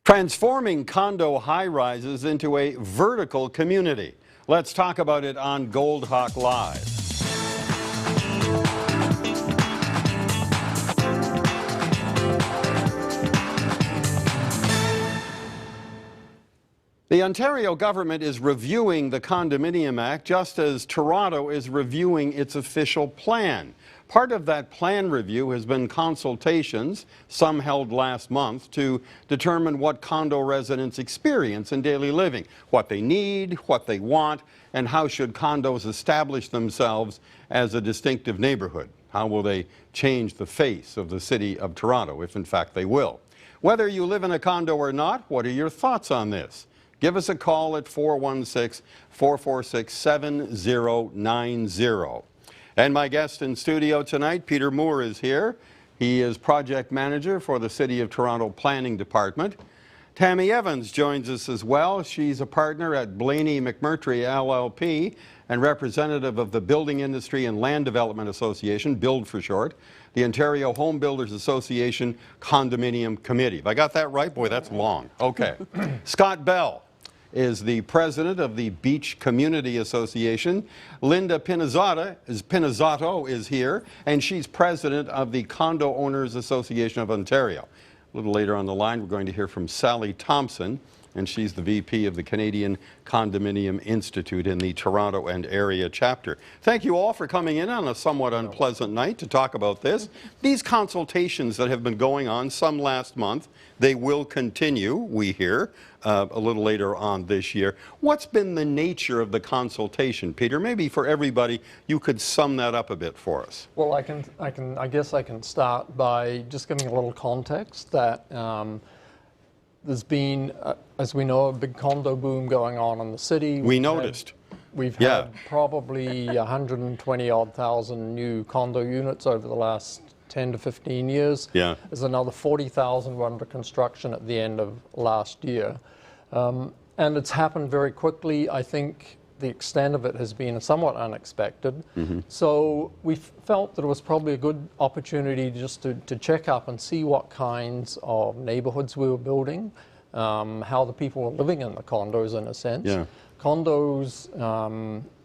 Transforming condo high-rises into a vertical community. Let's talk about it on Goldhawk Live. The Ontario government is reviewing the Condominium Act just as Toronto is reviewing its official plan. Part of that plan review has been consultations, some held last month, to determine what condo residents experience in daily living, what they need, what they want, and how should condos establish themselves as a distinctive neighborhood. How will they change the face of the city of Toronto, if in fact they will? Whether you live in a condo or not, what are your thoughts on this? Give us a call at 416-446-7090. And my guest in studio tonight, Peter Moore, is here. He is project manager for the City of Toronto Planning Department. Tammy Evans joins us as well. She's a partner at Blaney McMurtry LLP and representative of the Building Industry and Land Development Association, BILD for short, the Ontario Home Builders Association Condominium Committee. Have I got that right? Boy, that's long. Okay. Scott Bell is the president of the Beach Community Association. Linda Pinizzato is here, and she's president of the Condo Owners Association of Ontario. A little later on the line, we're going to hear from Sally Thompson, and she's the VP of the Canadian Condominium Institute in the Toronto and area chapter. Thank you all for coming in on a somewhat unpleasant night to talk about this. These consultations that have been going on, some last month, they will continue, we hear, a little later on this year. What's been the nature of the consultation, Peter? Maybe for everybody, you could sum that up a bit for us. Well, I guess I can start by just giving a little context that there's been, as we know, a big condo boom going on in the city. We noticed. We've had probably 120-odd thousand new condo units over the last 10 to 15 years. Yeah. There's another 40,000 were under construction at the end of last year. And it's happened very quickly. I think the extent of it has been somewhat unexpected. So we felt that it was probably a good opportunity just to check up and see what kinds of neighborhoods we were building, how the people were living in the condos in a sense. Yeah. Condos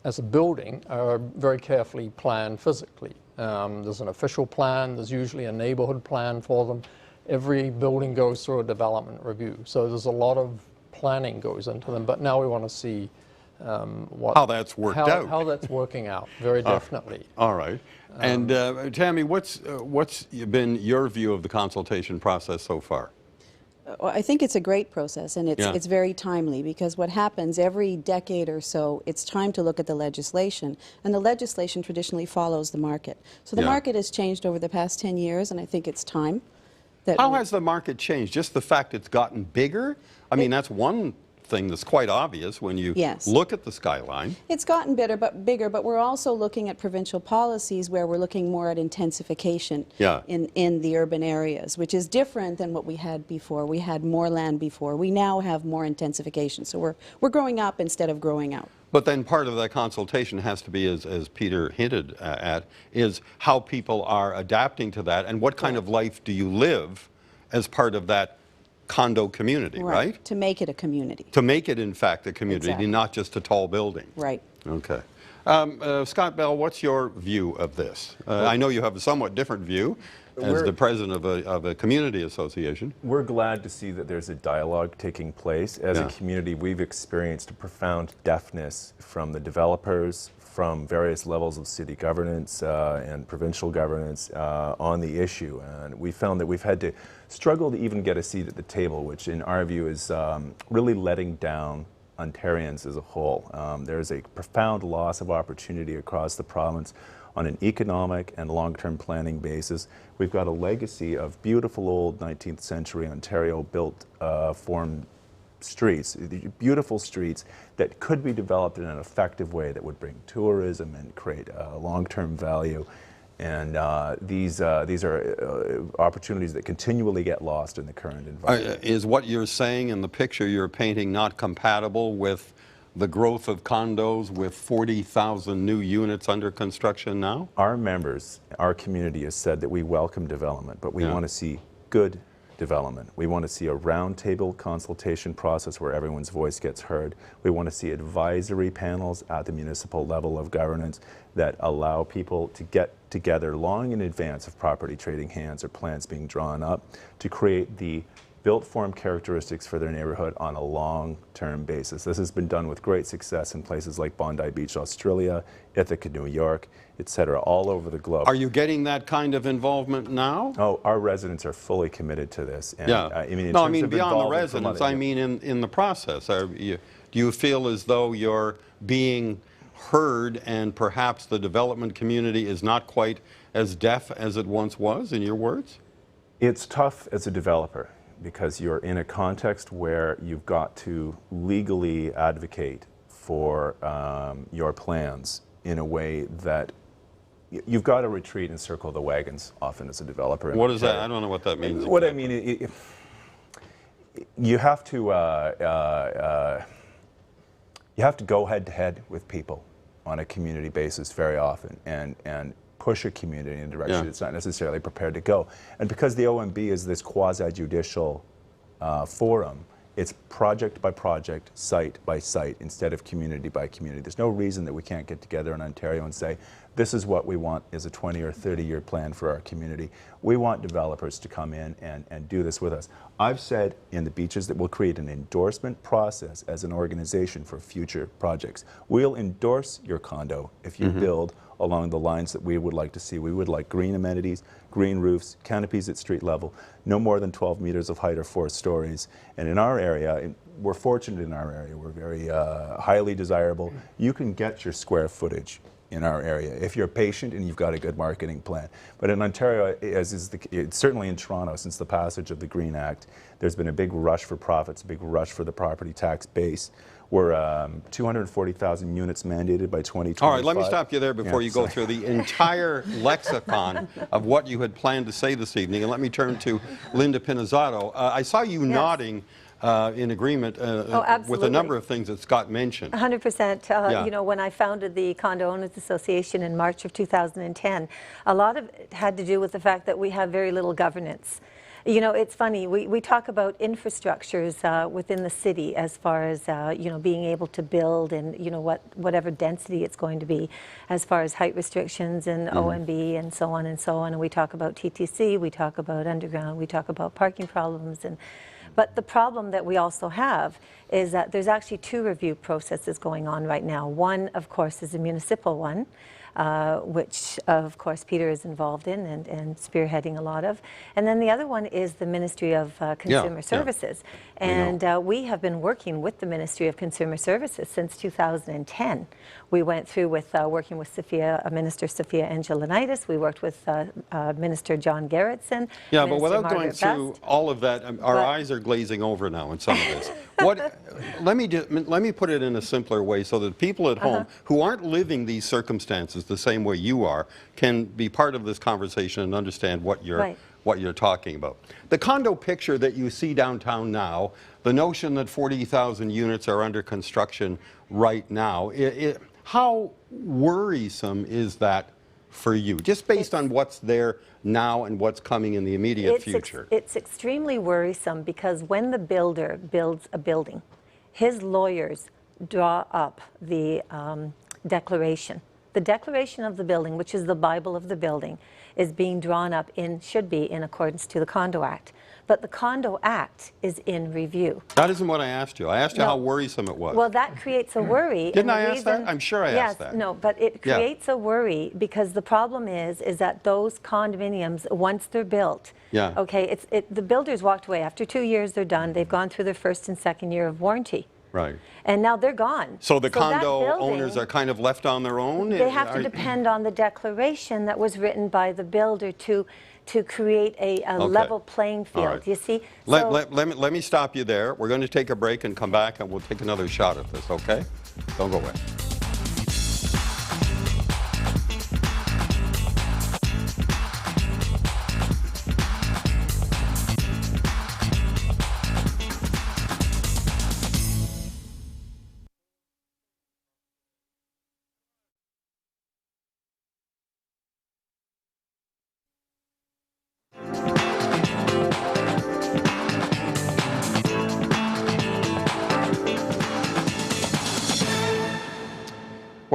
as a building are very carefully planned physically. There's an official plan, there's usually a neighborhood plan for them. Every building goes through a development review. So there's a lot of planning goes into them, but now we want to see how that's worked out. How that's working out, very definitely. All right. And Tammy, what's been your view of the consultation process so far? Well, I think it's a great process, and it's very timely, because what happens every decade or so, it's time to look at the legislation, and the legislation traditionally follows the market. So the market has changed over the past 10 years, and I think it's time. How has the market changed? Just the fact it's gotten bigger? I mean, that's one thing that's quite obvious when you look at the skyline. It's gotten bigger, but we're also looking at provincial policies where we're looking more at intensification in the urban areas, which is different than what we had before. We had more land before. We now have more intensification. So we're growing up instead of growing out. But then part of that consultation has to be, as Peter hinted at, is how people are adapting to that and what kind of life do you live as part of that condo community, right? To make it a community. To make it, in fact, a community, not just a tall building. Right. Okay. Scott Bell, what's your view of this? I know you have a somewhat different view as the president of a community association. We're glad to see that there's a dialogue taking place. As a community, we've experienced a profound deafness from the developers, from various levels of city governance and provincial governance on the issue. And we found that we've had to struggle to even get a seat at the table, which in our view is really letting down Ontarians as a whole. There's a profound loss of opportunity across the province on an economic and long-term planning basis. We've got a legacy of beautiful old 19th century Ontario built formed streets, beautiful streets that could be developed in an effective way that would bring tourism and create long-term value. And these are opportunities that continually get lost in the current environment. Is what you're saying in the picture you're painting not compatible with the growth of condos with 40,000 new units under construction now? Our members, our community has said that we welcome development, but we want to see good development. We want to see a roundtable consultation process where everyone's voice gets heard. We want to see advisory panels at the municipal level of governance that allow people to get together long in advance of property trading hands or plans being drawn up to create the built form characteristics for their neighborhood on a long-term basis. This has been done with great success in places like Bondi Beach, Australia, Ithaca, New York, etc., all over the globe. Are you getting that kind of involvement now? Oh, our residents are fully committed to this. And, Yeah. I mean, no, I terms mean of beyond the involving from residents. other- I mean in the process. Do you feel as though you're being heard and perhaps the development community is not quite as deaf as it once was, in your words? It's tough as a developer because you're in a context where you've got to legally advocate for your plans in a way that you've got to retreat and circle the wagons often as a developer. What is that? I don't know what that means. What exactly. I mean, you have to go head to head with people on a community basis very often and push a community in a direction it's not necessarily prepared to go. And because the OMB is this quasi-judicial forum, it's project by project, site by site, instead of community by community. There's no reason that we can't get together in Ontario and say, this is what we want as a 20 or 30-year plan for our community. We want developers to come in and do this with us. I've said in the beaches that we'll create an endorsement process as an organization for future projects. We'll endorse your condo if you build along the lines that we would like to see. We would like green amenities, green roofs, canopies at street level, no more than 12 meters of height or 4 stories. And in our area, we're fortunate in our area, we're very highly desirable. You can get your square footage in our area if you're patient and you've got a good marketing plan. But in Ontario, certainly in Toronto, since the passage of the Green Act, there's been a big rush for profits, a big rush for the property tax base. We're 240,000 units mandated by 2025. All right, let me stop you there before you go through the entire lexicon of what you had planned to say this evening. And let me turn to Linda Pinizzato. I saw you nodding in agreement with a number of things that Scott mentioned. 100%. You know, when I founded the Condo Owners Association in March of 2010, a lot of it had to do with the fact that we have very little governance. You know, it's funny, we talk about infrastructures within the city as far as, you know, being able to build and, you know, whatever density it's going to be as far as height restrictions and OMB and so on and so on. And we talk about TTC, we talk about underground, we talk about parking problems. But the problem that we also have is that there's actually 2 review processes going on right now. One, of course, is a municipal one, which, of course, Peter is involved in and spearheading a lot of. And then the other one is the Ministry of Consumer Services. And we have been working with the Ministry of Consumer Services since 2010. We went through with working with Minister Sophia Angelinitis. We worked with Minister John Gerritsen. Yeah, Minister but without Margaret going through Best. all of that, our eyes are glazing over now in some of this. Let me put it in a simpler way so that people at home who aren't living these circumstances the same way you are can be part of this conversation and understand what you're talking about. The condo picture that you see downtown now, the notion that 40,000 units are under construction right now, how worrisome is that for you, just based on what's there now and what's coming in the immediate future? It's extremely worrisome because when the builder builds a building, his lawyers draw up the declaration. The declaration of the building, which is the Bible of the building, is being drawn up should be in accordance to the Condo Act. But the Condo Act is in review. That isn't what I asked you. I asked you how worrisome it was. Well, that creates a worry. Didn't I ask that? I'm sure I asked that. Yes, no, but it creates a worry because the problem is that those condominiums, once they're built, okay, the builders walked away. After 2 years, they're done. They've gone through their first and second year of warranty. Right. And now they're gone. So the condo owners are kind of left on their own? They have to depend on the declaration that was written by the builder to create a level playing field. Right. You see? Let me stop you there. We're going to take a break and come back and we'll take another shot at this, okay? Don't go away.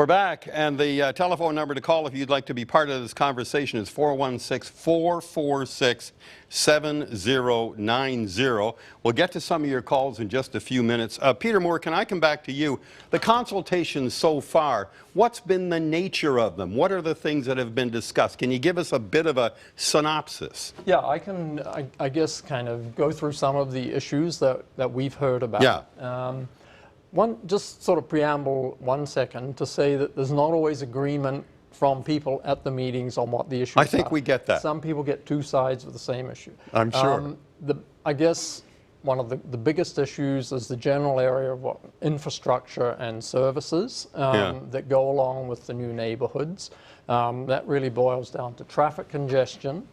We're back, and the telephone number to call if you'd like to be part of this conversation is 416-446-7090. We'll get to some of your calls in just a few minutes. Peter Moore, can I come back to you? The consultations so far, what's been the nature of them? What are the things that have been discussed? Can you give us a bit of a synopsis? Yeah, I can, I guess, kind of go through some of the issues that we've heard about. Yeah. One, just sort of preamble 1 second to say that there's not always agreement from people at the meetings on what the issues are. I think we get that. Some people get two sides of the same issue. I'm sure. I guess one of the biggest issues is the general area of what infrastructure and services that go along with the new neighborhoods. That really boils down to traffic congestion.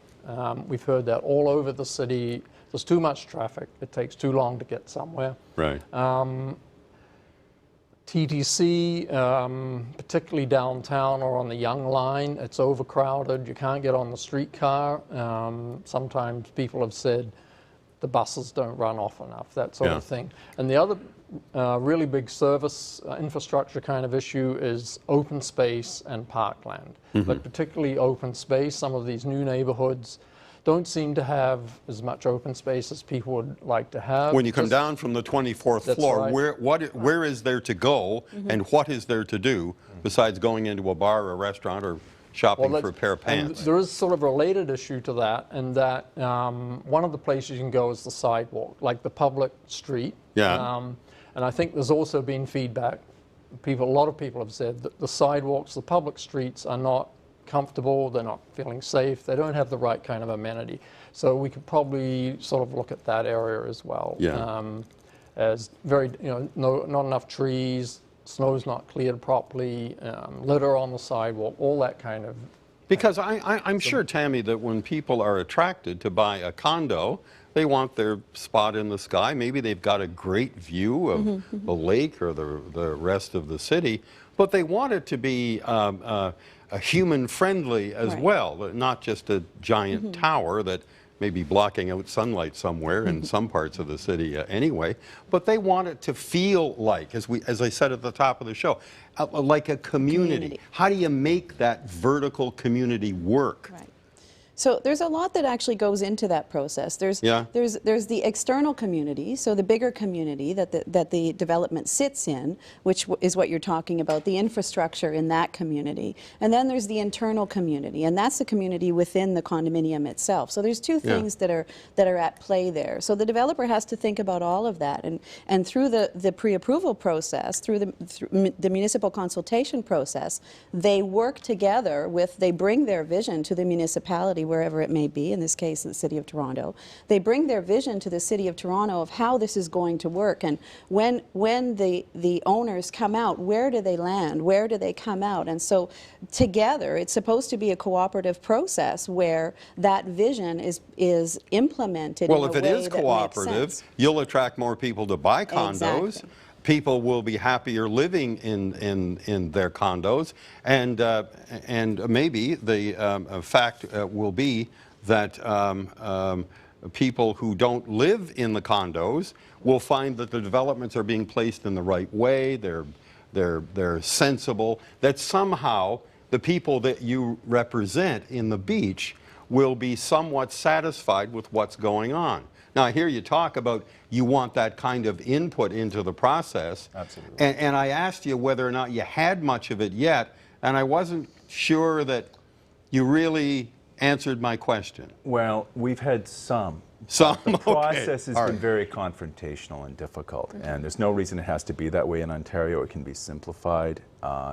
We've heard that all over the city. There's too much traffic. It takes too long to get somewhere. Right. TTC, particularly downtown or on the Young Line, it's overcrowded. You can't get on the streetcar. Sometimes people have said the buses don't run off enough, that sort of thing. And the other really big service infrastructure kind of issue is open space and parkland. But particularly open space, some of these new neighborhoods don't seem to have as much open space as people would like to have. When you come down from the 24th floor, right. where is there to go and what is there to do besides going into a bar or a restaurant or shopping for a pair of pants? There is sort of a related issue to that, and that one of the places you can go is the sidewalk, like the public street. Yeah. And I think there's also been feedback. A lot of people have said that the sidewalks, the public streets are not comfortable, they're not feeling safe, they don't have the right kind of amenity. So we could probably sort of look at that area as well. As very, not enough trees, snow's not cleared properly, litter on the sidewalk, all that kind of. Because I'm sure, Tammy, that when people are attracted to buy a condo, they want their spot in the sky. Maybe they've got a great view of the lake or the rest of the city, but they want it to be human-friendly as well, not just a giant tower that may be blocking out sunlight somewhere in some parts of the city anyway, but they want it to feel like, as I said at the top of the show, like a community. How do you make that vertical community work? Right. So there's a lot that actually goes into that process. There's the external community, so the bigger community that the development sits in, which is what you're talking about, the infrastructure in that community. And then there's the internal community, and that's the community within the condominium itself. So there's two things that are at play there. So the developer has to think about all of that, and through the pre-approval process, through the municipal consultation process, they work together they bring their vision to the municipality, wherever it may be, in this case the City of Toronto. They bring their vision to the City of Toronto of how this is going to work, and when the owners come out, where do they land, where do they come out? And so together it's supposed to be a cooperative process where that vision is implemented in a way that makes sense. Well, if it is cooperative, you'll attract more people to buy condos. Exactly. People will be happier living in their condos, and maybe the fact will be that people who don't live in the condos will find that the developments are being placed in the right way. They're sensible. That somehow the people that you represent in the beach will be somewhat satisfied with what's going on. Now, I hear you talk about you want that kind of input into the process. Absolutely. And I asked you whether or not you had much of it yet, and I wasn't sure that you really answered my question. Well, we've had some. Some, The process okay. has been very confrontational and difficult, and there's no reason it has to be that way in Ontario. It can be simplified.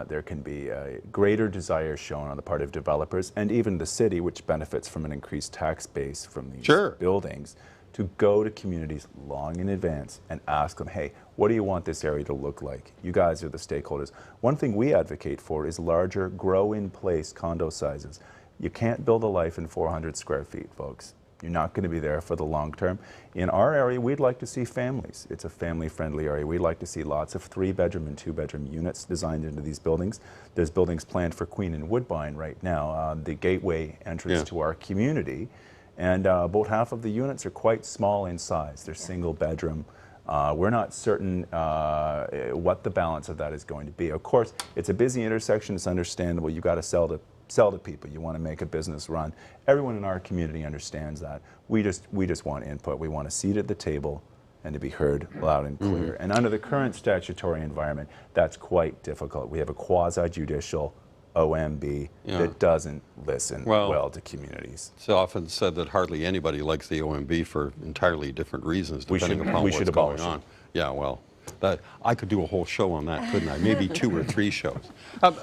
There can be a greater desire shown on the part of developers and even the city, which benefits from an increased tax base from these buildings, to go to communities long in advance and ask them, hey, what do you want this area to look like? You guys are the stakeholders. One thing we advocate for is larger, grow-in-place condo sizes. You can't build a life in 400 square feet, folks. You're not going to be there for the long term. In our area, we'd like to see families. It's a family-friendly area. We'd like to see lots of 3-bedroom and 2-bedroom units designed into these buildings. There's buildings planned for Queen and Woodbine right now, the gateway entrance to our community. And about half of the units are quite small in size. They're single-bedroom. We're not certain what the balance of that is going to be. Of course, it's a busy intersection. It's understandable. You got to sell to people. You want to make a business run. Everyone in our community understands that. We just want input. We want a seat at the table and to be heard loud and clear. And under the current statutory environment, that's quite difficult. We have a quasi-judicial OMB that doesn't listen well to communities. It's often said that hardly anybody likes the OMB for entirely different reasons, depending upon what's going on. Yeah, well, I could do a whole show on that, couldn't I? Maybe 2 or 3 shows.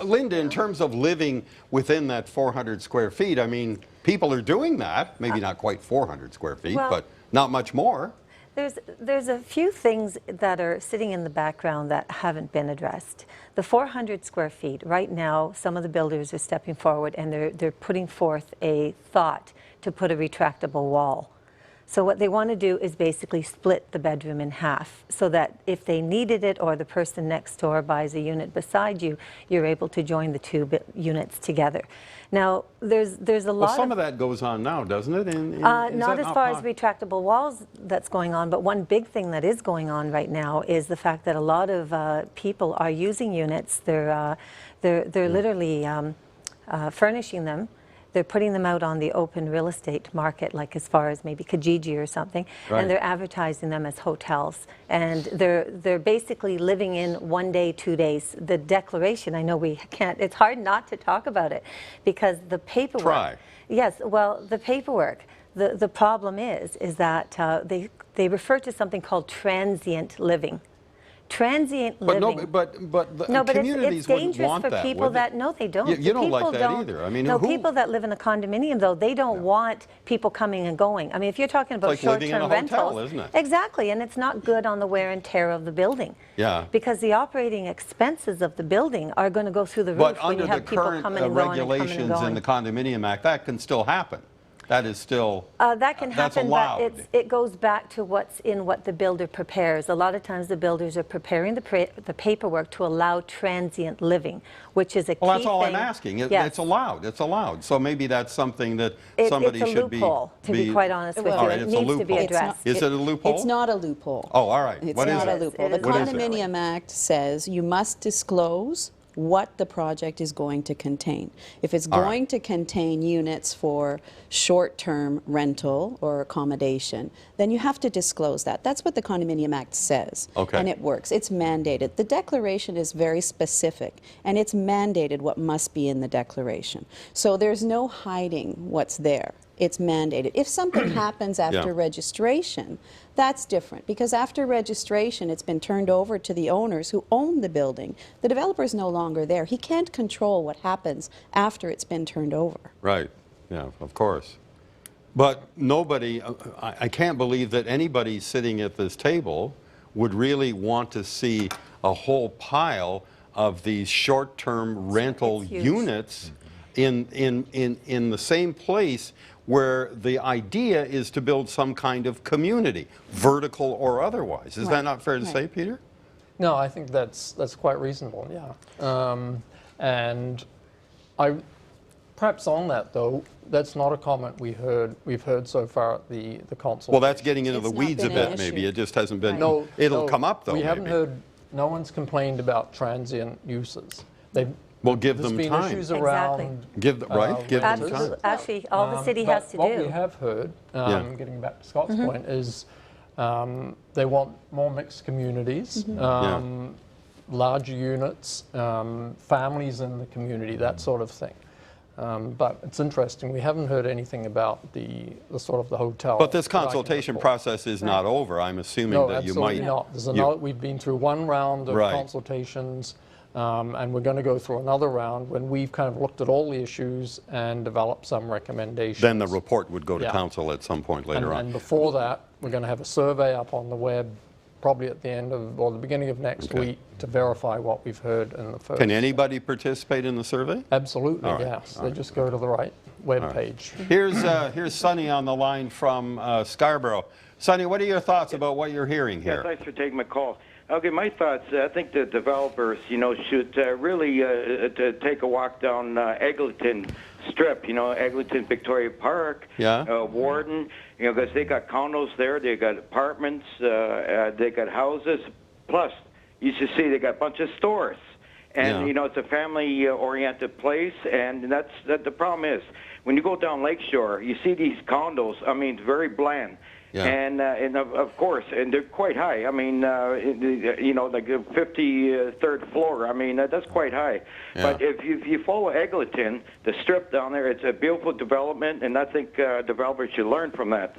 Linda, in terms of living within that 400 square feet, I mean, people are doing that. Maybe not quite 400 square feet, but not much more. There's a few things that are sitting in the background that haven't been addressed. The 400 square feet, right now, some of the builders are stepping forward and they're putting forth a thought to put a retractable wall. So what they want to do is basically split the bedroom in half so that if they needed it or the person next door buys a unit beside you, you're able to join the 2 units together. Now, there's a lot Well, some of that goes on now, doesn't it? Not as far as retractable walls that's going on, but one big thing that is going on right now is the fact that a lot of people are using units. They're literally furnishing them. They're putting them out on the open real estate market, like as far as maybe Kijiji or something, and they're advertising them as hotels. And they're basically living in 1 day, 2 days. The declaration, I know we can't, it's hard not to talk about it because the paperwork. Yes, well, the paperwork, the problem is that they refer to something called transient living. Transient living. But communities wouldn't want that, it's dangerous for people that, no, they don't. You don't like that either. I mean, no, people that live in a condominium, though, they don't want people coming and going. I mean, if you're talking about short-term rentals. Hotel, isn't it? Exactly, and it's not good on the wear and tear of the building. Yeah. Because the operating expenses of the building are going to go through the roof when you have people coming and going and coming and going. But under the current regulations in the Condominium Act, that can still happen. That is still, that can happen, allowed. But it goes back to what's in what the builder prepares. A lot of times the builders are preparing the paperwork to allow transient living, which is a key thing. Well, that's all I'm asking. It's allowed. It's allowed. So maybe that's something that somebody should be. It's a loophole, to be quite honest with you. It needs to be addressed. Is it a loophole? It's not a loophole. Oh, all right. It's what is not it? a loophole. The Condominium Act says you must disclose what the project is going to contain. If it's going to contain units for short-term rental or accommodation, then you have to disclose that. That's what the Condominium Act says. Okay. And it works. It's mandated. The declaration is very specific, and it's mandated what must be in the declaration. So there's no hiding what's there. It's mandated. If something happens after registration, that's different, because after registration it's been turned over to the owners who own the building. The developer is no longer there. He can't control what happens after it's been turned over. Right, yeah, of course. But nobody, I can't believe that anybody sitting at this table would really want to see a whole pile of these short-term rental units in the same place where the idea is to build some kind of community, vertical or otherwise. Is that not fair to say, Peter? No, I think that's quite reasonable, yeah. And perhaps on that, though, that's not a comment we've heard so far at the consultation. Well, that's getting into the weeds a bit, maybe. It just hasn't been, it'll come up, though, we haven't heard, no one's complained about transient uses. Well, give them time. There's been issues around. Give them time. Actually, all the city has to do. What we have heard, getting back to Scott's point, is they want more mixed communities, larger units, families in the community, that sort of thing. But it's interesting, we haven't heard anything about the sort of the hotel. But this consultation process is not over. I'm assuming that you might. No, absolutely not. We've been through one round of consultations. And we're going to go through another round when we've kind of looked at all the issues and developed some recommendations. Then the report would go to council at some point later on. And before that, we're going to have a survey up on the web, probably at the end of, or the beginning of next week, to verify what we've heard in the first. Can anybody participate in the survey? Absolutely, yes. They just go to the right web page. Here's Sonny on the line from Scarborough. Sonny, what are your thoughts about what you're hearing here? Thanks for taking my call. Okay, my thoughts. I think the developers, should really take a walk down Eglinton Strip. Eglinton Victoria Park, Warden. Because they got condos there, they got apartments, they got houses. Plus, you should see they got a bunch of stores. And it's a family-oriented place. And that's the problem is when you go down Lakeshore, you see these condos. I mean, it's very bland. Yeah. And of course, and they're quite high. I mean, like the 53rd floor. I mean, that's quite high. Yeah. But if you follow Eglinton, the strip down there, it's a beautiful development, and I think developers should learn from that.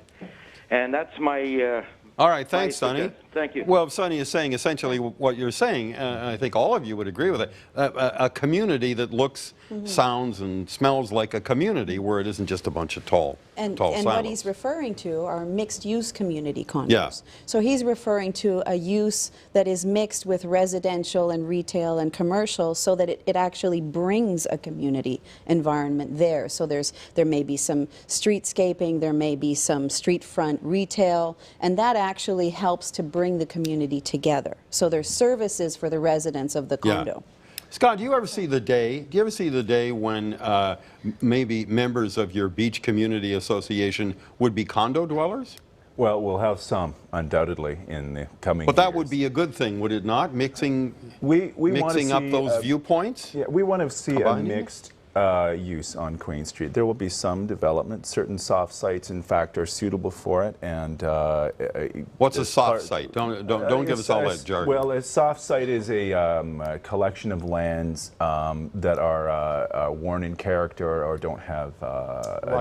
And that's my. All right, thanks, Sonny. Thank you. Well, Sonny is saying essentially what you're saying, and I think all of you would agree with it, a community that looks, sounds, and smells like a community where it isn't just a bunch of tall And silos. what he's referring to are mixed-use community condos. Yeah. So he's referring to a use that is mixed with residential and retail and commercial so that it actually brings a community environment there. So there may be some streetscaping, there may be some street front retail, and that actually helps to bring the community together. So there's services for the residents of the condo. Yeah. Scott, do you ever see the day when maybe members of your beach community association would be condo dwellers? Well, we'll have some, undoubtedly, in the coming But that years. would be a good thing, would it not? Mixing mixing up those viewpoints? Yeah, we want to see a mixed use on Queen Street. There will be some development. Certain soft sites, in fact, are suitable for it. And what's a soft site? Don't give us all that jargon. Well, a soft site is a collection of lands that are worn in character or don't have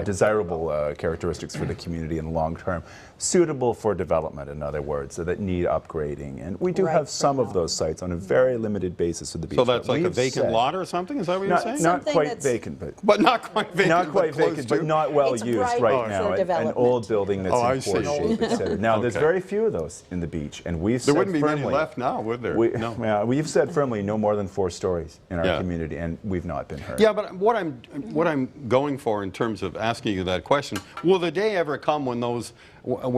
desirable characteristics for the community in the long term, suitable for development, in other words, so that need upgrading. And we do have some of those sites on a very limited basis of the beach. So that's like a vacant lot or something? Is that what you're saying? Not quite vacant, but not quite vacant. Not quite vacant, but not well It's used ripe right for now. An old building that's in poor shape, etc. Now, there's very few of those in the beach, and we've said wouldn't be firmly, many left now, would there? We've said firmly no more than 4 stories in our community, and we've not been heard. Yeah, but what I'm going for in terms of asking you that question, will the day ever come when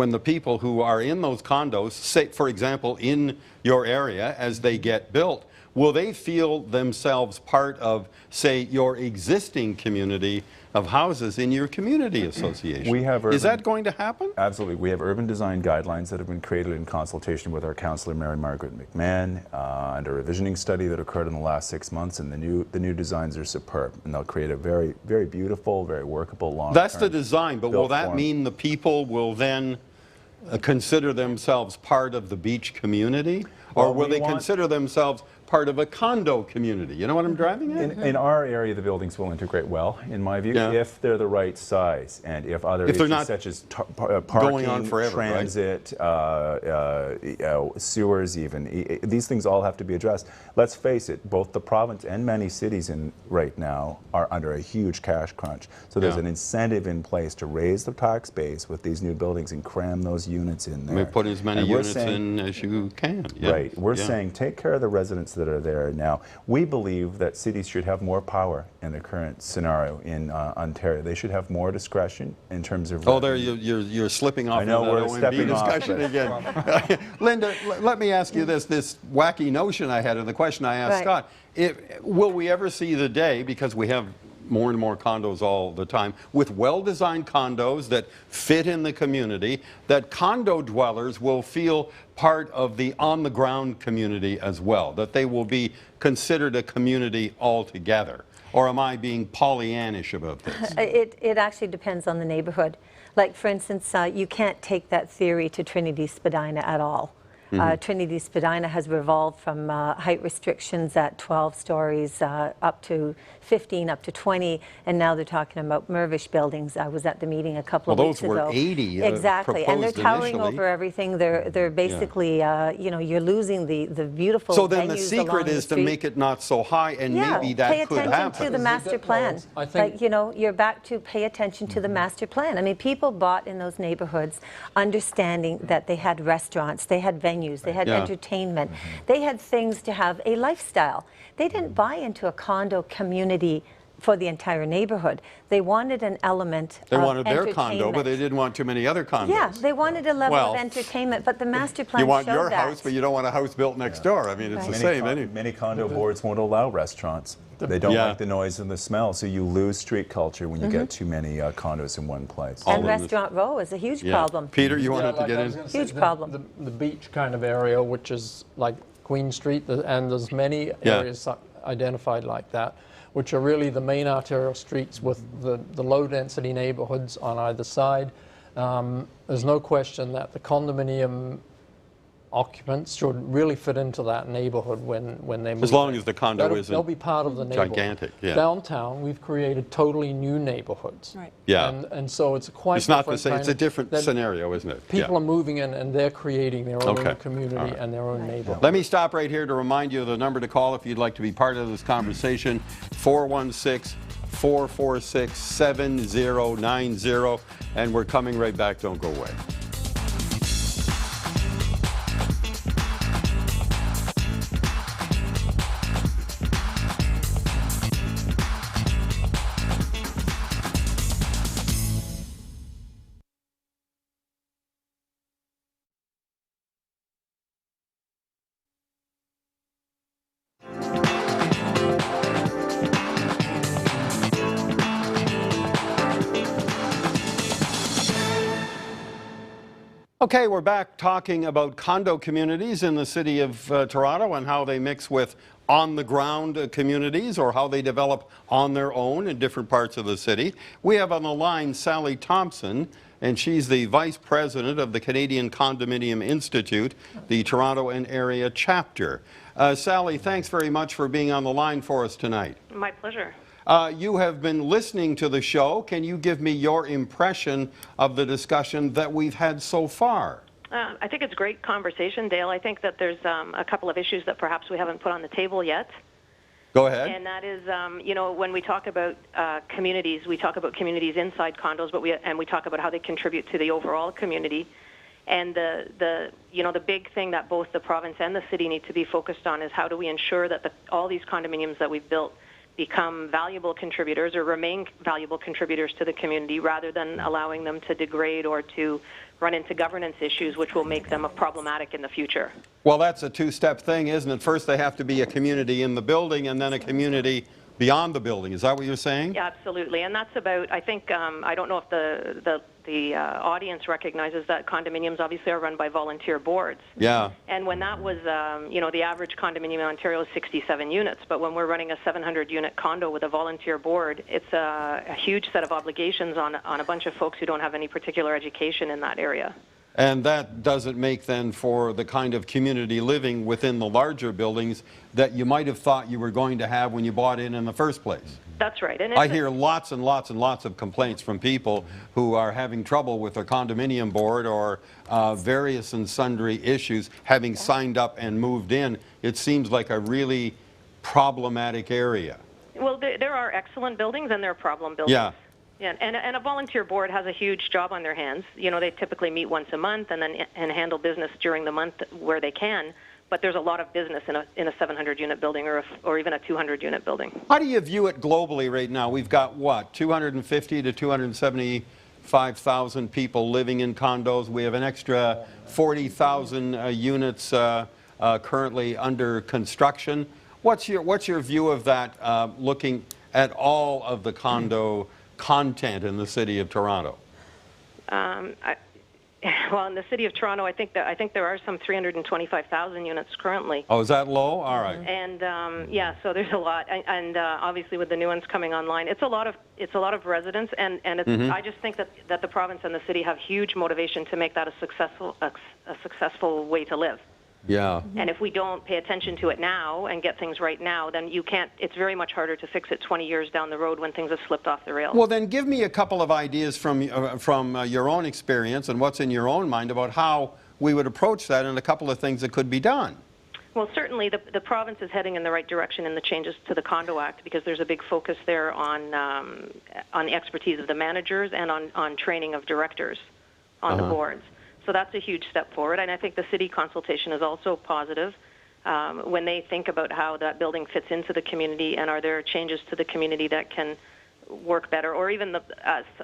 the people who are in those condos, say, for example, in your area as they get built, will they feel themselves part of, say, your existing community of houses in your community association? We have Is that going to happen? Absolutely. We have urban design guidelines that have been created in consultation with our councillor, Mary Margaret McMahon, and a revisioning study that occurred in the last 6 months, and the new designs are superb, and they'll create a very, very beautiful, very workable long-term. That's the design, but will that mean the people will then consider themselves part of the beach community? Or will they consider themselves part of a condo community? You know what I'm driving at? In our area, the buildings will integrate well, in my view, if they're the right size, and if other issues such as parking, transit, sewers even, these things all have to be addressed. Let's face it, both the province and many cities right now are under a huge cash crunch. So there's an incentive in place to raise the tax base with these new buildings and cram those units in there. Maybe put as many units in as you can. Right. We're saying take care of the residents that are there now. We believe that cities should have more power in the current scenario in Ontario. They should have more discretion in terms of. Oh, there you're slipping off. I know into we're that stepping discussion again. Linda, let me ask you this wacky notion I had, and the question I asked Scott: will we ever see the day, because we have more and more condos all the time, with well-designed condos that fit in the community, that condo dwellers will feel part of the on-the-ground community as well, that they will be considered a community altogether? Or am I being Pollyannish about this? It actually depends on the neighborhood. Like, for instance, you can't take that theory to Trinity Spadina at all. Trinity Spadina has revolved from height restrictions at 12 stories up to 15, up to 20, and now they're talking about Mervish buildings. I was at the meeting a couple of weeks ago. Those were 80 exactly, and they're towering initially over everything. They're basically, you know, you're losing the beautiful So then the venues secret along is the to street. make it not so high, and maybe that could happen. Pay attention to the master plan. Like, you know, you're back to pay attention to the master plan. I mean, people bought in those neighborhoods understanding that they had restaurants, they had venues, they had entertainment, they had things to have a lifestyle. They didn't buy into a condo community for the entire neighborhood. They wanted an element They of wanted their condo, entertainment. but they didn't want too many other condos. Yeah, they wanted a level Well, of entertainment, but the master plan You want showed your that. house, but you don't want a house built next door. I mean, it's Right. the same. Many condo boards won't allow restaurants. They don't like the noise and the smell, so you lose street culture when you get too many condos in one place. And Restaurant Row is a huge problem. Peter, you wanted to get in? Huge problem. The beach kind of area, which is like Queen Street, and there's many areas identified like that, which are really the main arterial streets with the low-density neighborhoods on either side. There's no question that the condominium occupants should really fit into that neighborhood when they move. As long as the condo isn't they'll be part of the neighborhood. gigantic, yeah. Downtown, we've created totally new neighborhoods. Right. Yeah. And so it's quite It's not the different same. kind It's a of- different that scenario, isn't it? People are moving in and they're creating their own Okay. community All right. and their own neighborhood. Let me stop right here to remind you of the number to call if you'd like to be part of this conversation, 416-446-7090. And we're coming right back. Don't go away. Okay, we're back talking about condo communities in the city of Toronto and how they mix with on-the-ground communities or how they develop on their own in different parts of the city. We have on the line Sally Thompson, and she's the Vice President of the Canadian Condominium Institute, the Toronto and area chapter. Sally, thanks very much for being on the line for us tonight. My pleasure. You have been listening to the show. Can you give me your impression of the discussion that we've had so far? I think it's a great conversation, Dale. I think that there's a couple of issues that perhaps we haven't put on the table yet. Go ahead. And that is, you know, when we talk about communities, we talk about communities inside condos, but we talk about how they contribute to the overall community. And the big thing that both the province and the city need to be focused on is how do we ensure that all these condominiums that we've built become valuable contributors or remain valuable contributors to the community rather than allowing them to degrade or to run into governance issues which will make them problematic in the future. Well, that's a two-step thing, isn't it? First, they have to be a community in the building and then a community beyond the building. Is that what you're saying? Yeah, absolutely. And that's about, I think, I don't know if the audience recognizes that condominiums obviously are run by volunteer boards. Yeah. And when that was, the average condominium in Ontario is 67 units, but when we're running a 700-unit condo with a volunteer board, it's a huge set of obligations on a bunch of folks who don't have any particular education in that area. And that doesn't make then for the kind of community living within the larger buildings that you might have thought you were going to have when you bought in the first place. That's right. And I hear lots and lots and lots of complaints from people who are having trouble with their condominium board or various and sundry issues having signed up and moved in. It seems like a really problematic area. Well, there are excellent buildings and there are problem buildings. Yeah. Yeah, and a volunteer board has a huge job on their hands. You know, they typically meet once a month and handle business during the month where they can. But there's a lot of business in a 700-unit building or even a 200-unit building. How do you view it globally right now? We've got what, 250 to 275,000 people living in condos. We have an extra 40,000 units currently under construction. What's your view of that? Looking at all of the condo content in the city of Toronto? Well, in the city of Toronto, I think there are some 325,000 units currently. Oh, is that low? All right. And yeah, so there's a lot, and obviously with the new ones coming online, it's a lot of residents, and it's, I just think that the province and the city have huge motivation to make that a successful way to live. Yeah. And if we don't pay attention to it now and get things right now, then it's very much harder to fix it 20 years down the road when things have slipped off the rails. Well, then give me a couple of ideas from your own experience and what's in your own mind about how we would approach that and a couple of things that could be done. Well, certainly the province is heading in the right direction in the changes to the Condo Act because there's a big focus there on the expertise of the managers and on training of directors on the boards. So that's a huge step forward, and I think the city consultation is also positive. when they think about how that building fits into the community, and are there changes to the community that can work better, or even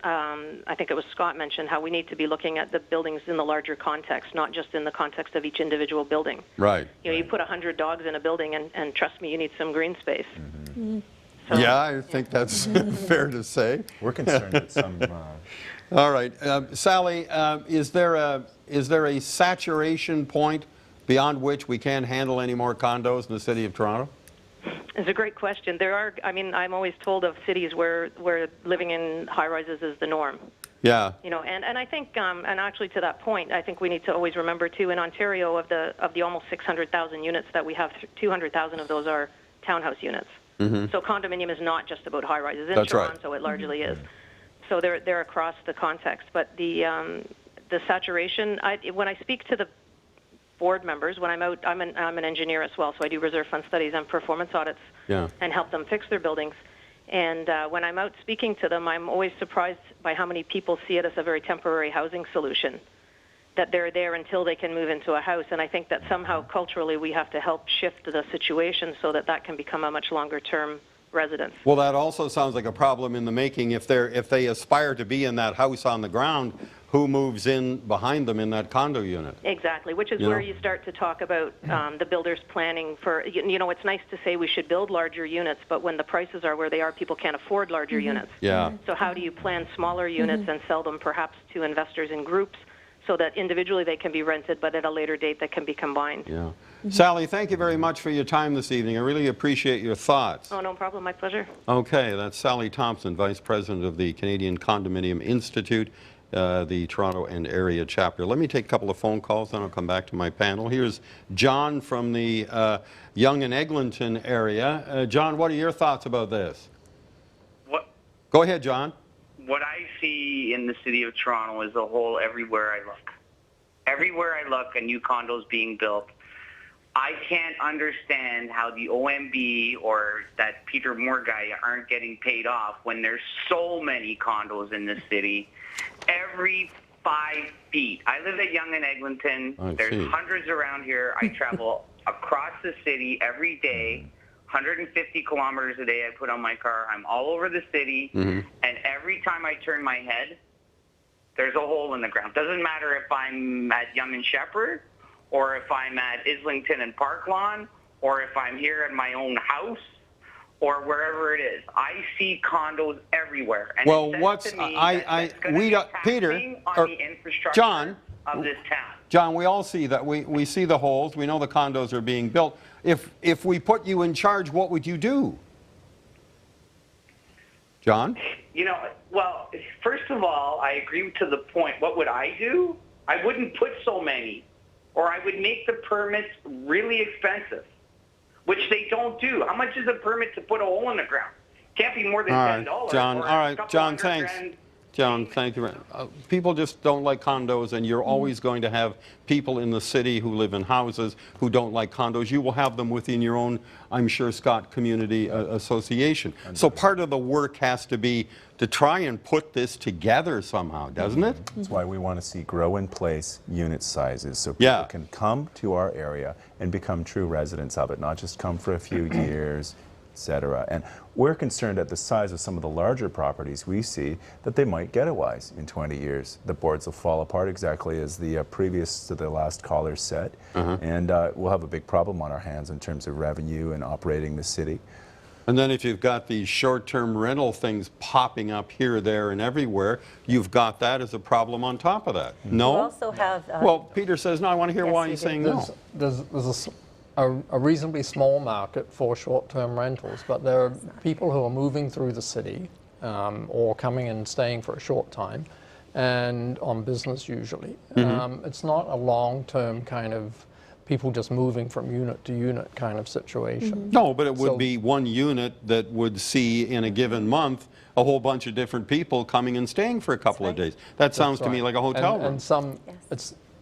I think it was Scott mentioned how we need to be looking at the buildings in the larger context, not just in the context of each individual building. Right. You know, you put 100 dogs in a building, and trust me, you need some green space. Mm-hmm. So, Yeah, I think that's fair to say. We're concerned that some... All right. Sally, is there a saturation point beyond which we can't handle any more condos in the city of Toronto? It's a great question. There are, I mean, I'm always told of cities where living in high-rises is the norm. Yeah. You know, and I think, and actually to that point, I think we need to always remember too, in Ontario, of the almost 600,000 units that we have, 200,000 of those are townhouse units. Mm-hmm. So condominium is not just about high-rises. In Toronto, right. It largely is. So they're across the context. But the saturation, when I speak to the board members, when I'm out, I'm an engineer as well, so I do reserve fund studies and performance audits and help them fix their buildings. And when I'm out speaking to them, I'm always surprised by how many people see it as a very temporary housing solution, that they're there until they can move into a house. And I think that somehow culturally we have to help shift the situation so that that can become a much longer term residence. Well, that also sounds like a problem in the making. If they aspire to be in that house on the ground, who moves in behind them in that condo unit? Exactly, which is where you start to talk about the builders planning for, you know, it's nice to say we should build larger units, but when the prices are where they are, people can't afford larger units. Yeah. So how do you plan smaller units and sell them perhaps to investors in groups so that individually they can be rented, but at a later date they can be combined? Yeah. Sally, thank you very much for your time this evening. I really appreciate your thoughts. Oh, no problem. My pleasure. Okay, that's Sally Thompson, Vice President of the Canadian Condominium Institute, the Toronto and area chapter. Let me take a couple of phone calls, then I'll come back to my panel. Here's John from the Yonge and Eglinton area. John, what are your thoughts about this? Go ahead, John. What I see in the city of Toronto is a whole everywhere I look. Everywhere I look, a new condos being built. I can't understand how the OMB or that Peter Moore guy aren't getting paid off when there's so many condos in the city. Every 5 feet. I live at Yonge and Eglinton. There's hundreds around here. I travel across the city every day. 150 kilometers a day I put on my car. I'm all over the city, and every time I turn my head, there's a hole in the ground. Doesn't matter if I'm at Yonge and Shepherd, or if I'm at Islington and Park Lawn, or if I'm here at my own house, or wherever it is. I see condos everywhere. And well, it says what's to me we don't, Peter, on the infrastructure John, of this town. John, we all see that. We see the holes. We know the condos are being built. If we put you in charge, what would you do? John? You know, well, first of all, I agree to the point. What would I do? I wouldn't put so many, or I would make the permits really expensive, which they don't do. How much is a permit to put a hole in the ground? Can't be more than $10. John, all right, John, thanks. John, thank you. People just don't like condos, and you're always going to have people in the city who live in houses who don't like condos. You will have them within your own, I'm sure, Scott, community association. So part of the work has to be to try and put this together somehow, doesn't it? That's why we want to see grow-in-place unit sizes so people can come to our area and become true residents of it, not just come for a few years, etc. And we're concerned at the size of some of the larger properties we see that they might ghettoize in 20 years. The boards will fall apart exactly as the previous to the last caller said, and we'll have a big problem on our hands in terms of revenue and operating the city. And then if you've got these short-term rental things popping up here, there, and everywhere, you've got that as a problem on top of that. No? We also have... well, Peter says no. I want to hear why he's saying no. There's a reasonably small market for short-term rentals, but there are people who are moving through the city or coming and staying for a short time, and on business usually. It's not a long-term kind of people just moving from unit to unit kind of situation. No, but it would be one unit that would see in a given month a whole bunch of different people coming and staying for a couple of days. That sounds to me like a hotel room. And some,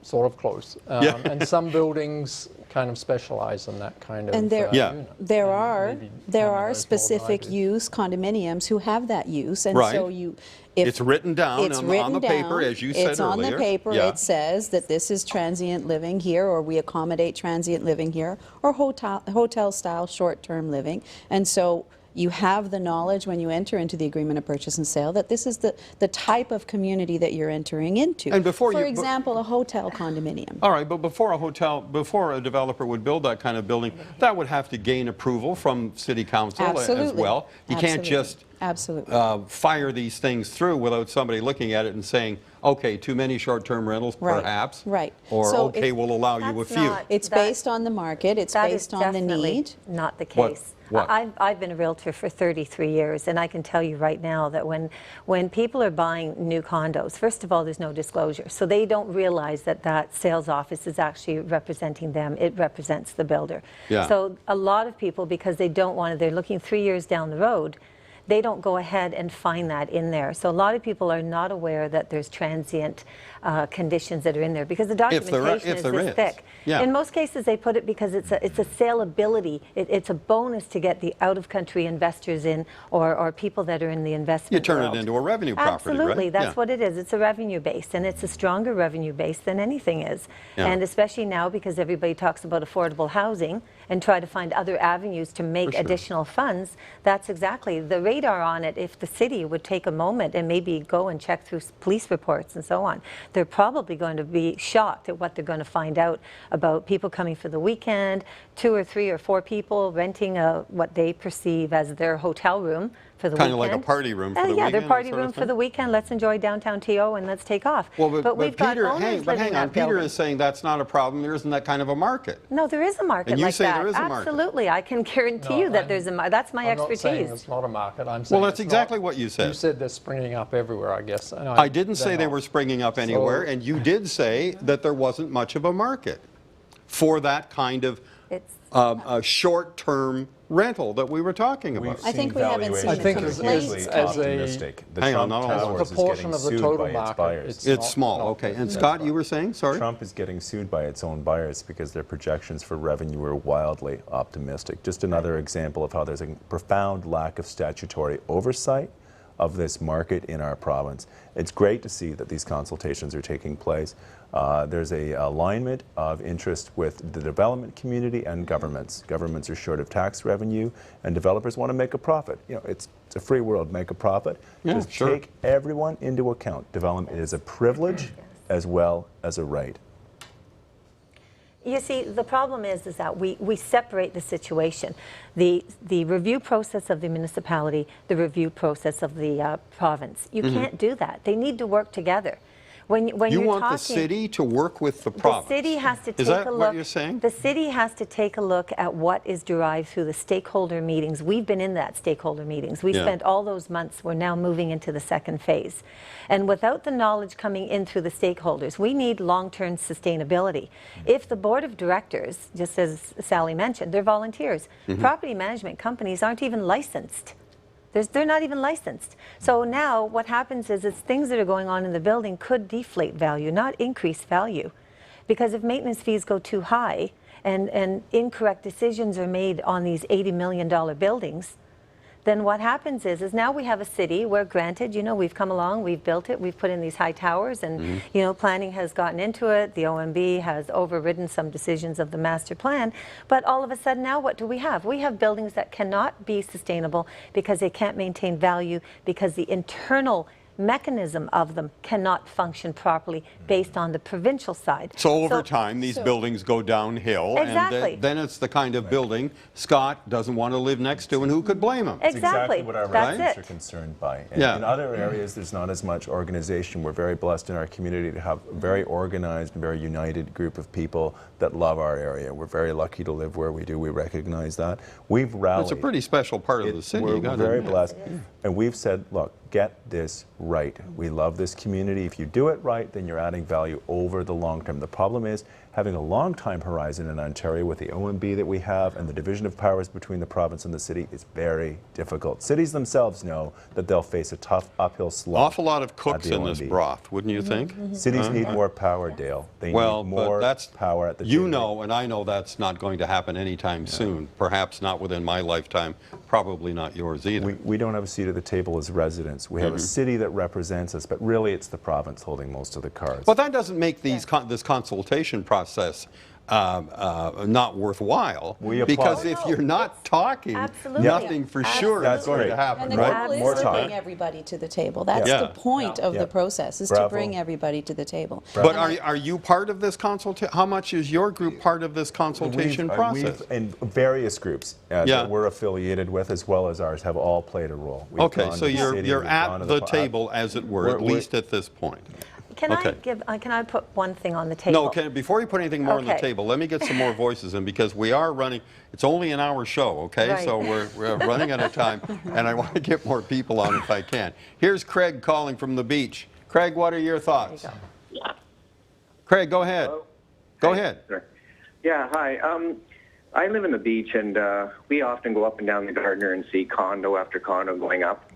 sort of close. And some buildings kind of specialize in that kind of And there unit. there Maybe are Tammy knows more than I specific do. use condominiums who have that use, and Right. so if It's written down it's on written the paper, down, as you said it's on earlier. the paper. Yeah. It says that this is transient living here, or we accommodate transient living here, or hotel style short-term living, and so you have the knowledge when you enter into the agreement of purchase and sale that this is the type of community that you're entering into. And before For you- example, a hotel condominium. All right, but before a developer would build that kind of building, that would have to gain approval from city council as Absolutely. well. You can't just Absolutely. fire these things through without somebody looking at it and saying, okay, too many short-term rentals, Right, perhaps. right. Or, So okay, it- we'll allow you a That's few. not- It's that- based on the market, it's That is based on the definitely need. not the What? case. What? I've been a realtor for 33 years, and I can tell you right now that when people are buying new condos, first of all, there's no disclosure. So they don't realize that that sales office is actually representing them. It represents the builder. Yeah. So a lot of people, because they don't want to, they're looking 3 years down the road, they don't go ahead and find that in there. So a lot of people are not aware that there's transient conditions that are in there because the documentation is this thick. Yeah. In most cases, they put it because it's a saleability. It's a bonus to get the out-of-country investors in or people that are in the investment You turn world. it into a revenue property, right? Absolutely, that's Yeah. what it is. It's a revenue base, and it's a stronger revenue base than anything is. Yeah. And especially now because everybody talks about affordable housing and try to find other avenues to make For sure. additional funds, that's exactly the radar on it. If the city would take a moment and maybe go and check through police reports and so on, they're probably going to be shocked at what they're going to find out about people coming for the weekend, 2 or 3 or 4 people renting what they perceive as their hotel room for the Kind weekend. of like a party room for the Yeah, weekend, their that party sort of room for thing? the weekend. Let's enjoy downtown TO and let's take off. Well, we've but got Peter, owners hang living in on. that Peter building. is saying that's not a problem. There isn't that kind of a market. No, there is a market And you like say that. there is a market. Absolutely, I can guarantee you that there's a market. That's my I'm not saying expertise. it's not a market. I'm saying Well, that's it's exactly not. what you said. You said they're springing up everywhere, I guess. And I didn't say they're they not. were springing up anywhere, and you did say that there wasn't much of a market for that kind of It's a short-term rental that we were talking We've about. I think we haven't seen I think it it's complaints. as a- optimistic. The Hang on, Trump not all. As a Towers is proportion getting of the sued total by its market, buyers. It's small, okay. And Scott, you were saying, sorry? Trump is getting sued by its own buyers because their projections for revenue are wildly optimistic. Just another example of how there's a profound lack of statutory oversight of this market in our province. It's great to see that these consultations are taking place. There's a alignment of interest with the development community and governments. Governments are short of tax revenue, and developers want to make a profit. You know, it's a free world. Make a profit. Yeah, Just sure. take everyone into account. Development is a privilege as well as a right. You see, the problem is that we separate the situation. The review process of the municipality, the review process of the province. You can't do that. They need to work together. When You you're want talking, the city to work with the province? The city has to take Is that a look. what you're saying? The city has to take a look at what is derived through the stakeholder meetings. We've been in that stakeholder meetings. We Yeah. spent all those months. We're now moving into the second phase. And without the knowledge coming in through the stakeholders, we need long-term sustainability. If the board of directors, just as Sally mentioned, they're volunteers. Mm-hmm. Property management companies aren't even licensed. They're not even licensed. So now what happens is things that are going on in the building could deflate value, not increase value. Because if maintenance fees go too high and incorrect decisions are made on these $80 million buildings, then what happens is now we have a city where, granted, you know, we've come along, we've built it, we've put in these high towers, and, you know, planning has gotten into it, the OMB has overridden some decisions of the master plan, but all of a sudden now what do we have? We have buildings that cannot be sustainable because they can't maintain value, because the internal mechanism of them cannot function properly based on the provincial side. So over time, these buildings go downhill, Exactly. and then it's the kind of building Scott doesn't want to live next to, and who could blame him? It's Exactly. exactly what our That's residents it. are concerned by. And Yeah. in other areas, there's not as much organization. We're very blessed in our community to have a very organized and very united group of people that love our area. We're very lucky to live where we do. We recognize that. We've rallied. It's a pretty special part of the city. We're you gotta very admit. blessed. And we've said, look, get this right. We love this community. If you do it right, then you're adding value over the long term. The problem is having a long time horizon in Ontario with the OMB that we have and the division of powers between the province and the city is very difficult. Cities themselves know that they'll face a tough uphill slog. Awful lot of cooks in this broth, wouldn't you think? Cities need more power, Dale. They need more power at the table. You know, and I know that's not going to happen anytime soon. Perhaps not within my lifetime, probably not yours either. We don't have a seat at the table as residents. We have a city that represents us, but really it's the province holding most of the cards. Well, that doesn't make these this consultation process not worthwhile, because if you're not talking, nothing for sure is going to happen. And the right? goal is to bring everybody to the table. That's the point of the process, is to bring everybody to the table. But are you part of this consultation? How much is your group part of this consultation process? And various groups that we're affiliated with, as well as ours, have all played a role. Okay, so you're at the table, as it were, at least at this point. Can I put one thing on the table? No, before you put anything more on the table, let me get some more voices in, because we are running, it's only an hour show, okay? Right. So we're running out of time, and I want to get more people on if I can. Here's Craig calling from the beach. Craig, what are your thoughts? Craig, go ahead. Hello? Go ahead. Sure. Yeah, hi. I live in the beach, and we often go up and down the Gardner and see condo after condo going up.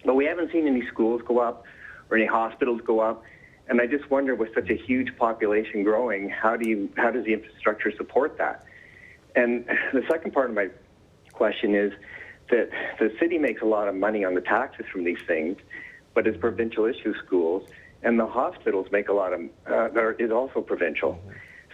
But we haven't seen any schools go up or any hospitals go up. And I just wonder, with such a huge population growing, how does the infrastructure support that? And the second part of my question is that the city makes a lot of money on the taxes from these things, but it's provincial issue schools, and the hospitals make a lot of, that is also provincial.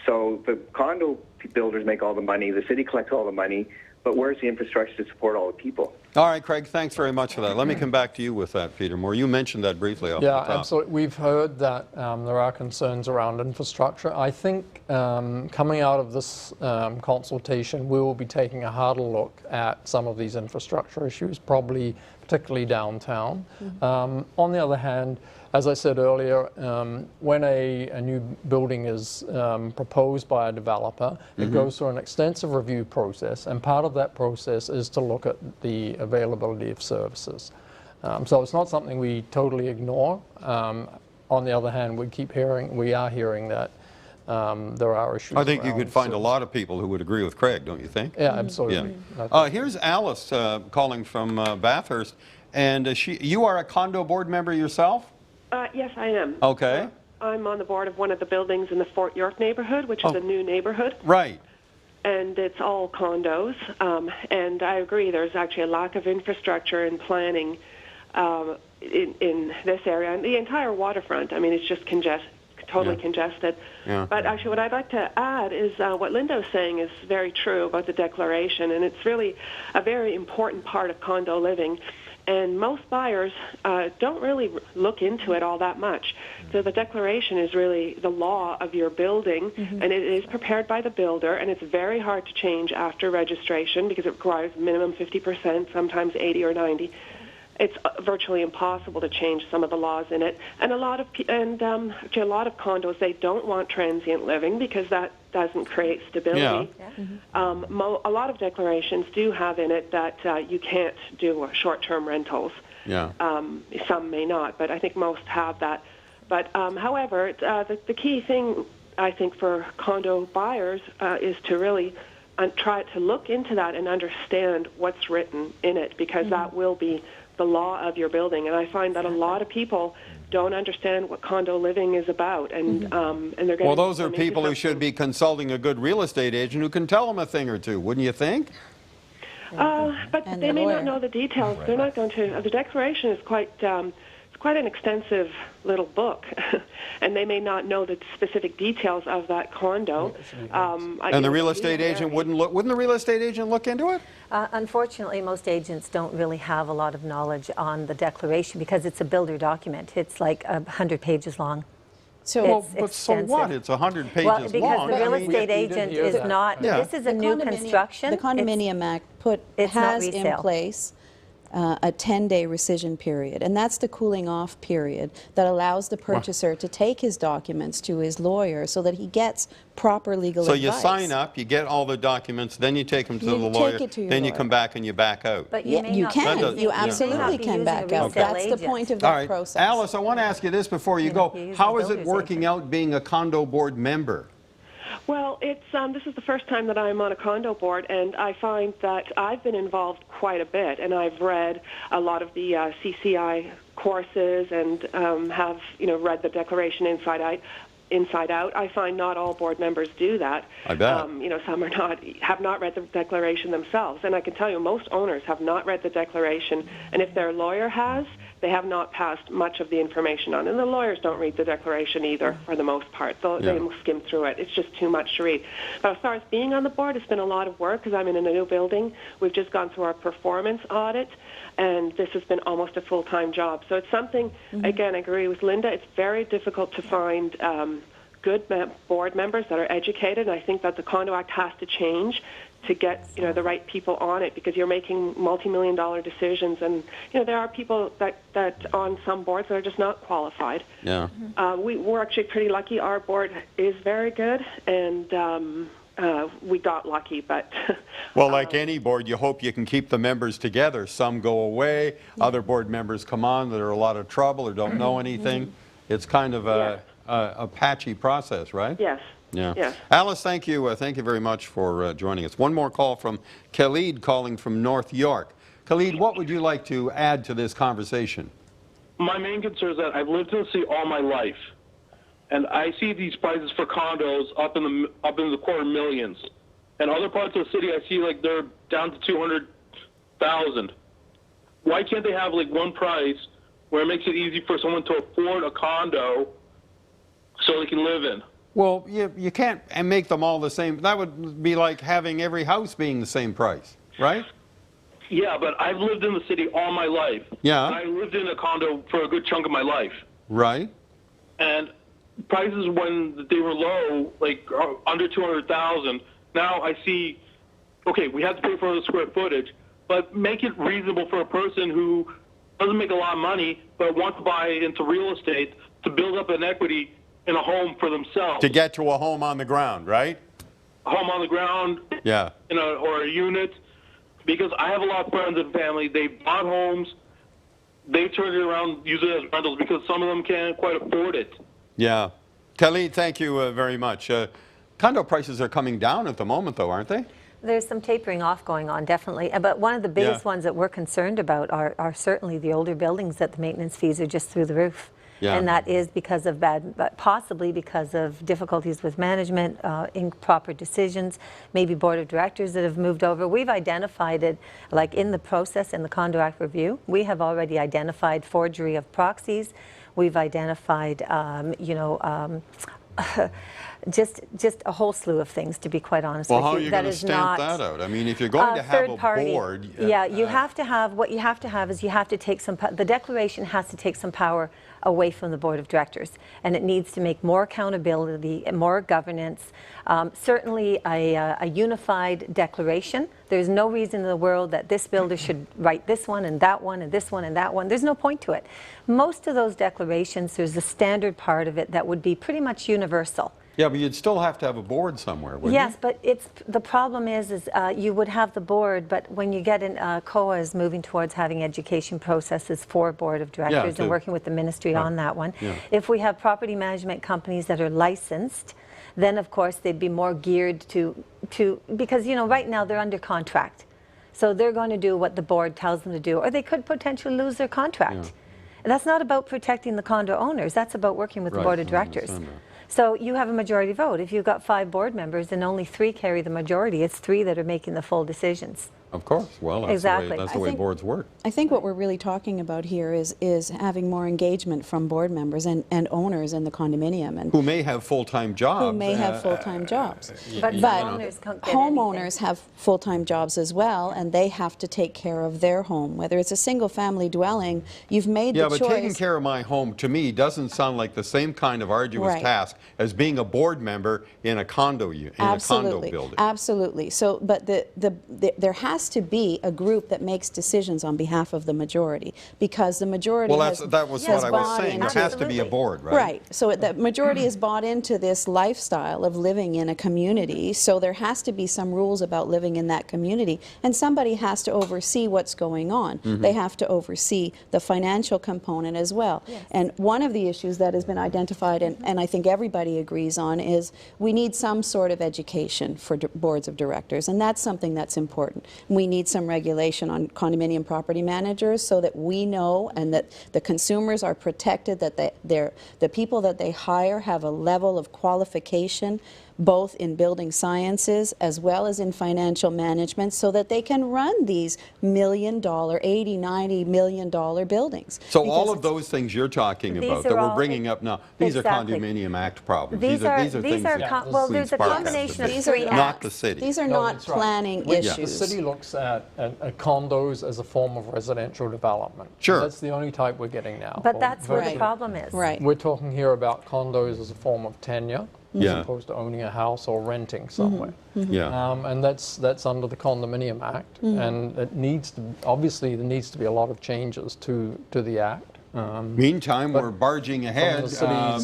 So the condo builders make all the money, the city collects all the money, but where's the infrastructure to support all the people? All right, Craig, thanks very much for that. Let me come back to you with that, Peter Moore. You mentioned that briefly off the top. Yeah, absolutely. We've heard that there are concerns around infrastructure. I think coming out of this consultation, we will be taking a harder look at some of these infrastructure issues, probably particularly downtown. On the other hand, as I said earlier, when a new building is proposed by a developer, it goes through an extensive review process, and part of that process is to look at the availability of services. So it's not something we totally ignore. On the other hand, we are hearing that there are issues. I think you could find a lot of people who would agree with Craig, don't you think? Yeah, absolutely. Yeah. Here's Alice calling from Bathurst, and you are a condo board member yourself? Yes, I am. Okay. I'm on the board of one of the buildings in the Fort York neighborhood, which is a new neighborhood. Right. And it's all condos. And I agree, there's actually a lack of infrastructure and planning in this area. And the entire waterfront, I mean, it's just totally congested. Yeah. But actually what I'd like to add is what Linda was saying is very true about the declaration. And it's really a very important part of condo living. And most buyers don't really look into it all that much. So the declaration is really the law of your building, and it is prepared by the builder, and it's very hard to change after registration because it requires minimum 50%, sometimes 80 or 90. It's virtually impossible to change some of the laws in it. And a lot of condos, they don't want transient living because that doesn't create stability. Yeah. A lot of declarations do have in it that you can't do short-term rentals. Yeah. Some may not, but I think most have that. But however, the key thing, I think, for condo buyers is to really try to look into that and understand what's written in it, because that will be the law of your building. And I find that a lot of people don't understand what condo living is about, and they're getting. Well, those are people who should be consulting a good real estate agent who can tell them a thing or two, wouldn't you think? But they may not know the details. They're not going to. The declaration is quite an extensive little book, and they may not know the specific details of that condo. And the real estate agent wouldn't the real estate agent look into it? Unfortunately, most agents don't really have a lot of knowledge on the declaration because it's a builder document. It's like 100 pages long. So, so what? It's 100 pages long. Well, because the real estate agent is not. Yeah. This is a new construction. The Condominium Act has in place a 10-day rescission period. And that's the cooling off period that allows the purchaser to take his documents to his lawyer so that he gets proper legal advice. So you sign up, you get all the documents, then you take them to the lawyer, then you come back and you back out. But you you can. You absolutely can back out. That's the point of that process. Alice, I want to ask you this before you go. How is it working out being a condo board member? Well, it's this is the first time that I'm on a condo board, and I find that I've been involved quite a bit, and I've read a lot of the CCI courses and have read the declaration inside out. I find not all board members do that. I bet. Some have not read the declaration themselves, and I can tell you most owners have not read the declaration, and if their lawyer has, they have not passed much of the information on. And the lawyers don't read the declaration either, for the most part. They skim through it. It's just too much to read. But as far as being on the board, it's been a lot of work because I'm in a new building. We've just gone through our performance audit, and this has been almost a full-time job. So it's something, again, I agree with Linda, it's very difficult to find good board members that are educated, and I think that the Condo Act has to change to get the right people on it, because you're making multi-million-dollar decisions, and there are people that on some boards that are just not qualified. Yeah. We're actually pretty lucky. Our board is very good, and we got lucky, but well, like any board, you hope you can keep the members together. Some go away, other board members come on that are a lot of trouble or don't know anything. It's kind of a patchy process, right? Yes. Yeah. Yes. Alice, thank you very much for joining us. One more call from Khalid calling from North York. Khalid, what would you like to add to this conversation? My main concern is that I've lived in the city all my life, and I see these prices for condos up in the quarter millions. And other parts of the city, I see like they're down to 200,000. Why can't they have like one price where it makes it easy for someone to afford a condo so they can live in? Well, you can't make them all the same. That would be like having every house being the same price, right? Yeah, but I've lived in the city all my life. Yeah. I lived in a condo for a good chunk of my life. Right. And prices when they were low, like under 200,000, now I see, okay, we have to pay for the square footage, but make it reasonable for a person who doesn't make a lot of money but wants to buy into real estate to build up an equity in a home for themselves. To get to a home on the ground, right? A home on the ground, yeah, or a unit, because I have a lot of friends and family. They bought homes, they turned it around, use it as rentals because some of them can't quite afford it. Yeah. Khalid, thank you very much. Condo prices are coming down at the moment, though, aren't they? There's some tapering off going on, definitely. But one of the biggest ones that we're concerned about are certainly the older buildings that the maintenance fees are just through the roof. Yeah. And that is because of possibly because of difficulties with management, improper decisions, maybe board of directors that have moved over. We've identified it, like in the process in the Condo Act review, we have already identified forgery of proxies. We've identified, just a whole slew of things, to be quite honest with you. Well, how are you going to stamp that out? I mean, if you're going to have a board... Yeah, you have to have, what you have to have is you have to take some, the declaration has to take some power away from the board of directors, and it needs to make more accountability, more governance, certainly a unified declaration. There's no reason in the world that this builder should write this one and that one and this one and that one. There's no point to it. Most of those declarations, there's a standard part of it that would be pretty much universal. Yeah, but you'd still have to have a board somewhere, wouldn't you? Yes, but the problem is you would have the board, but when you get in, COA is moving towards having education processes for board of directors and working with the ministry on that one. Yeah. If we have property management companies that are licensed, then of course they'd be more geared to because right now they're under contract. So they're going to do what the board tells them to do, or they could potentially lose their contract. Yeah. And that's not about protecting the condo owners, that's about working with the board of directors. So you have a majority vote. If you've got 5 board members and only 3 carry the majority, it's 3 that are making the full decisions. Of course. Well, that's exactly. The way boards work. I think what we're really talking about here is having more engagement from board members and owners in the condominium. And who may have full-time jobs. Who may have full-time jobs. But homeowners have full-time jobs as well, and they have to take care of their home. Whether it's a single-family dwelling, you've made the choice. Yeah, but taking care of my home, to me, doesn't sound like the same kind of arduous task as being a board member in a condo building. Absolutely. So, but there has has to be a group that makes decisions on behalf of the majority, because the majority that was what I was saying. There has to be a board, right? Right. So the majority is bought into this lifestyle of living in a community, so there has to be some rules about living in that community, and somebody has to oversee what's going on. They have to oversee the financial component as well. Yes. And one of the issues that has been identified, and I think everybody agrees on, is we need some sort of education for boards of directors, and that's something that's important. We need some regulation on condominium property managers so that we know and that the consumers are protected, that the people that they hire have a level of qualification both in building sciences as well as in financial management, so that they can run these $1 million, $80, $90 million buildings. So all of those things you're talking about that we're bringing up now, these are Condominium Act problems. These are things that well, there's a combination of three acts. Not the city. These are not planning issues. The city looks at condos as a form of residential development. Sure. That's the only type we're getting now. But that's where the problem is. Right. We're talking here about condos as a form of tenure, as opposed to owning a house or renting somewhere. And that's under the Condominium Act, and it needs to, obviously there needs to be a lot of changes to the Act. Meantime, we're barging ahead,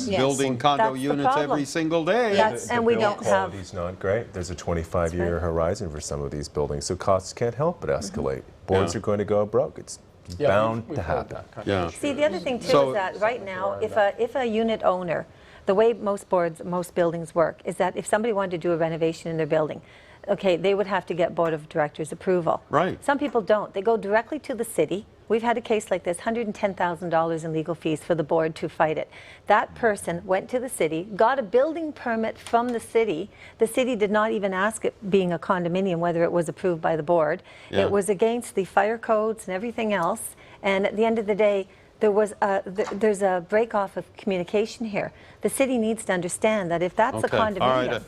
building condo units every single day. And we don't have. The quality's not great. There's a 25-year horizon for some of these buildings, so costs can't help but escalate. Boards are going to go broke. It's bound to happen. See, the other thing too is that right now, if a unit owner, the way most buildings work is that if somebody wanted to do a renovation in their building, okay, they would have to get board of directors approval. Right. Some people don't. They go directly to the city. We've had a case like this, $110,000 in legal fees for the board to fight it. That person went to the city, got a building permit from the city. The city did not even ask it, being a condominium, whether it was approved by the board. It was against the fire codes and everything else. And at the end of the day, there's a break-off of communication here. The city needs to understand that if that's a condominium,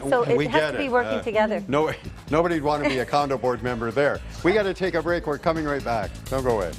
so it has to be working together. Nobody'd want to be a condo board member there. We got to take a break. We're coming right back. Don't go away.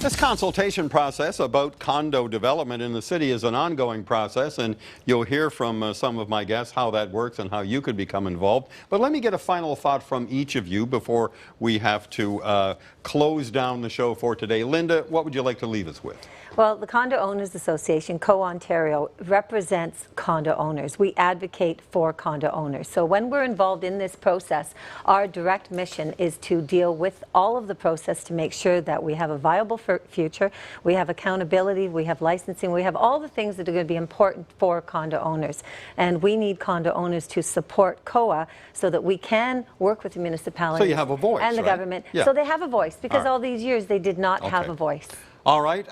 This consultation process about condo development in the city is an ongoing process, and you'll hear from some of my guests how that works and how you could become involved. But let me get a final thought from each of you before we have to close down the show for today. Linda, what would you like to leave us with? Well, the Condo Owners Association, Co-Ontario, represents condo owners. We advocate for condo owners. So when we're involved in this process, our direct mission is to deal with all of the process to make sure that we have a viable future, we have accountability, we have licensing, we have all the things that are going to be important for condo owners. And we need condo owners to support COA so that we can work with the municipalities. So you have a voice, and the government. So they have a voice, because all these years they did not have a voice. All right,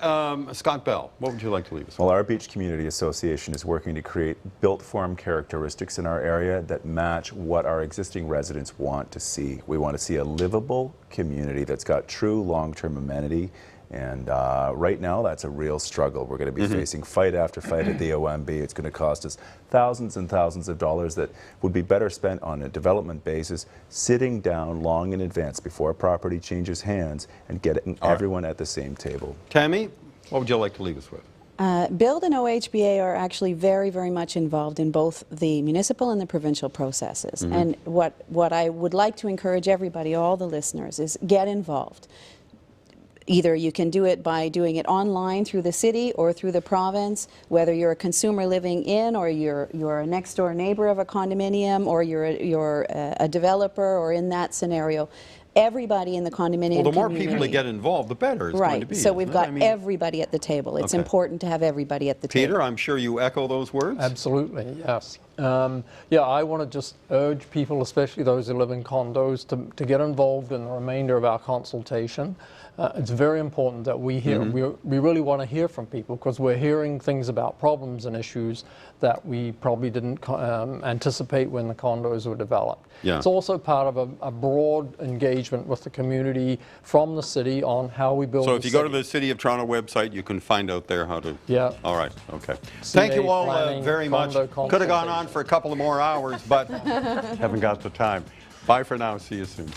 Scott Bell, what would you like to leave us with? Well, our Beach Community Association is working to create built-form characteristics in our area that match what our existing residents want to see. We want to see a livable community that's got true long-term amenity, and right now that's a real struggle. We're going to be facing fight after fight at the OMB. It's going to cost us thousands and thousands of dollars that would be better spent on a development basis, sitting down long in advance before a property changes hands and getting everyone at the same table. Tammy, what would you like to leave us with? BILD and OHBA are actually very, very much involved in both the municipal and the provincial processes. And what I would like to encourage everybody, all the listeners, is get involved. Either you can do it by doing it online through the city or through the province, whether you're a consumer living in, or you're a next door neighbor of a condominium, or you're a developer, or in that scenario. Everybody in the condominium Well, the more community, people that get involved, the better it's going to be. So we've got everybody at the table. It's important to have everybody at the table. Peter, I'm sure you echo those words? Absolutely, yes. Yeah, I want to just urge people, especially those who live in condos, to get involved in the remainder of our consultation. It's very important that we hear. We really want to hear from people because we're hearing things about problems and issues that we probably didn't anticipate when the condos were developed. Yeah. It's also part of a broad engagement with the community from the city on how we build. So if you go to the City of Toronto website, you can find out there how to. Yeah. All right. Okay. Thank you all very much. Could have gone on for a couple of more hours, but haven't got the time. Bye for now. See you soon.